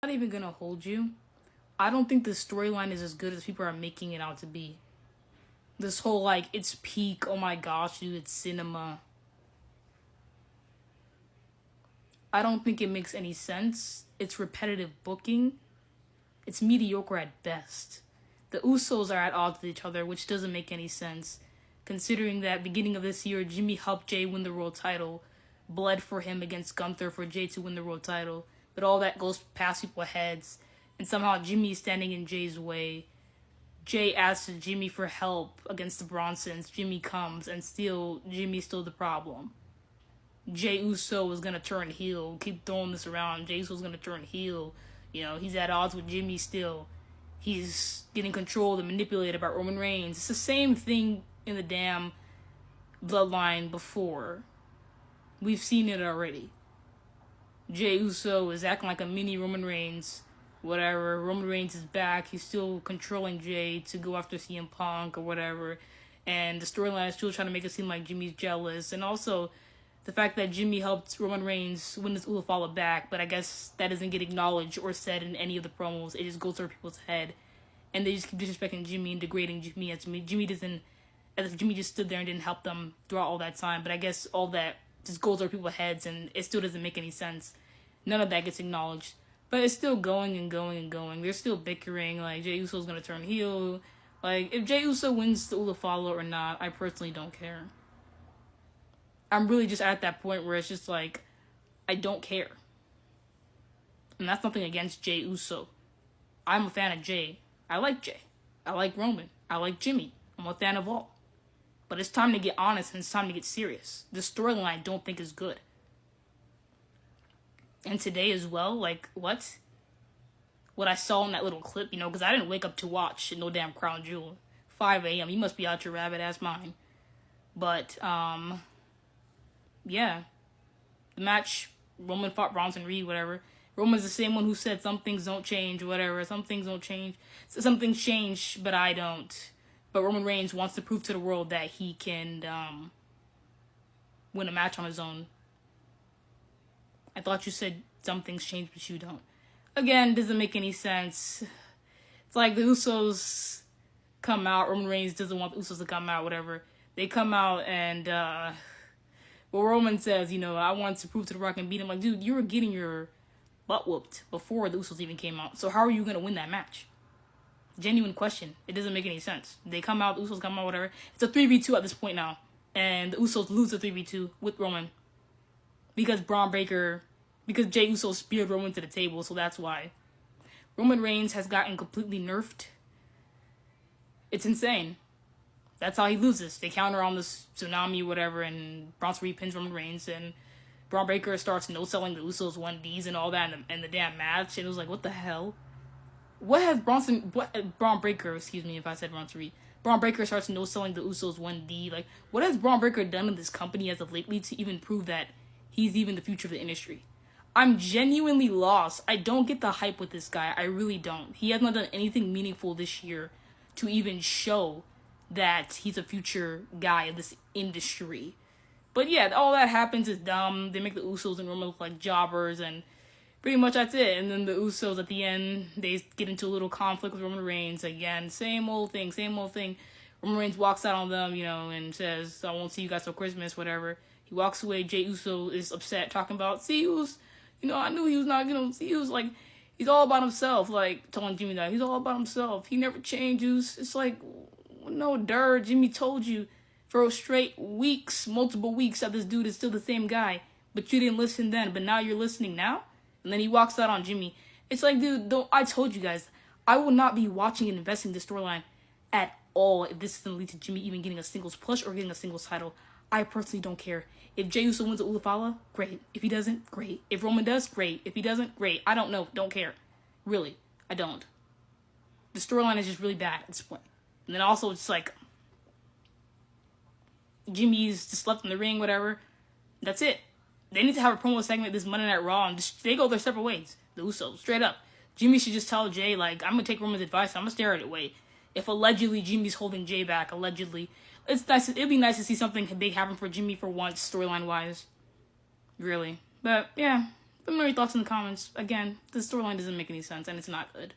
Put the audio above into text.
Not even gonna hold you. I don't think the storyline is as good as people are making it out to be. This whole like it's peak, oh my gosh, dude, it's cinema. I don't think it makes any sense. It's repetitive booking. It's mediocre at best. The Usos are at odds with each other, which doesn't make any sense, considering that beginning of this year, Jimmy helped Jay win the world title, bled for him against Gunther for Jay to win the world title, but all that goes past people's heads, and somehow Jimmy's standing in Jay's way. Jay asks Jimmy for help against the Bronsons. Jimmy comes, and still, Jimmy's still the problem. Jay Uso is gonna turn heel. Keep throwing this around. Jay Uso's gonna turn heel. You know, he's at odds with Jimmy still. He's getting controlled and manipulated by Roman Reigns. It's the same thing in the damn bloodline before. We've seen it already. Jay Uso is acting like a mini Roman Reigns. Whatever. Roman Reigns is back. He's still controlling Jay to go after CM Punk or whatever. And the storyline is still trying to make it seem like Jimmy's jealous. And also, the fact that Jimmy helped Roman Reigns win his Ulafala back, but I guess that doesn't get acknowledged or said in any of the promos. It just goes over people's head. And they just keep disrespecting Jimmy and degrading Jimmy as Jimmy doesn't, as if Jimmy just stood there and didn't help them throughout all that time. But I guess all that just goes over people's heads and it still doesn't make any sense. None of that gets acknowledged. But it's still going and going and going. They're still bickering, like Jey Uso's gonna turn heel. Like, if Jey Uso wins the Ulafala or not, I personally don't care. I'm really just at that point where it's just like, I don't care. And that's nothing against Jey Uso. I'm a fan of Jay. I like Jay. I like Roman. I like Jimmy. I'm a fan of all. But it's time to get honest and it's time to get serious. This storyline I don't think is good. And today as well, like, what? What I saw in that little clip, you know, because I didn't wake up to watch no damn Crown Jewel. 5 a.m. You must be out your rabbit ass mind. But, yeah. The match, Roman fought Bronson Reed, whatever. Roman's the same one who said some things don't change, whatever. Some things don't change. Some things change, but I don't. But Roman Reigns wants to prove to the world that he can win a match on his own. I thought you said some things change, but you don't. Again, doesn't make any sense. It's like the Usos come out. Roman Reigns doesn't want the Usos to come out, whatever. They come out and, well, Roman says, you know, I want to prove to The Rock and beat him. Like, dude, you were getting your butt whooped before the Usos even came out. So how are you going to win that match? Genuine question. It doesn't make any sense. They come out, the Usos come out, whatever. It's a 3v2 at this point now. And the Usos lose the 3v2 with Roman. Because Jey Uso speared Roman to the table, so that's why. Roman Reigns has gotten completely nerfed. It's insane. That's how he loses. They counter on this tsunami, whatever, and Bronson Reed pins Roman Reigns, and Braun Breaker starts no-selling the Usos 1Ds and all that in the damn match, and it was like, what the hell? Braun Breaker, excuse me if I said Bronson Reed. Braun Breaker starts no-selling the Usos 1D. Like, what has Braun Breaker done in this company as of lately to even prove that he's even the future of the industry? I'm genuinely lost. I don't get the hype with this guy. I really don't. He has not done anything meaningful this year to even show that he's a future guy of this industry. But yeah, all that happens is dumb. They make the Usos and Roman look like jobbers, and pretty much that's it. And then the Usos at the end, they get into a little conflict with Roman Reigns again. Same old thing, same old thing. Roman Reigns walks out on them, you know, and says, I won't see you guys till Christmas, whatever. He walks away. Jey Uso is upset, talking about, see, you know, I knew he was not gonna see. He was like, he's all about himself, like telling Jimmy that he's all about himself. He never changes. It's like, no, Jimmy told you for straight weeks, multiple weeks, that this dude is still the same guy, but you didn't listen then. But now you're listening now. And then he walks out on Jimmy. It's like, dude, I told you guys, I will not be watching and investing in this storyline at all if this doesn't lead to Jimmy even getting a singles push or getting a singles title. I personally don't care. If Jey Uso wins the Ulafala, great. If he doesn't, great. If Roman does, great. If he doesn't, great. I don't know. Don't care. Really. I don't. The storyline is just really bad at this point. And then also it's like, Jimmy's just left in the ring, whatever. That's it. They need to have a promo segment this Monday Night Raw, and they go their separate ways. The Usos, straight up. Jimmy should just tell Jay, like, I'm going to take Roman's advice. I'm going to stare at it away. If allegedly Jimmy's holding Jay back, allegedly, it's nice. It'd be nice to see something big happen for Jimmy for once, storyline-wise. Really. But, yeah. Let me know your thoughts in the comments. Again, this storyline doesn't make any sense, and it's not good.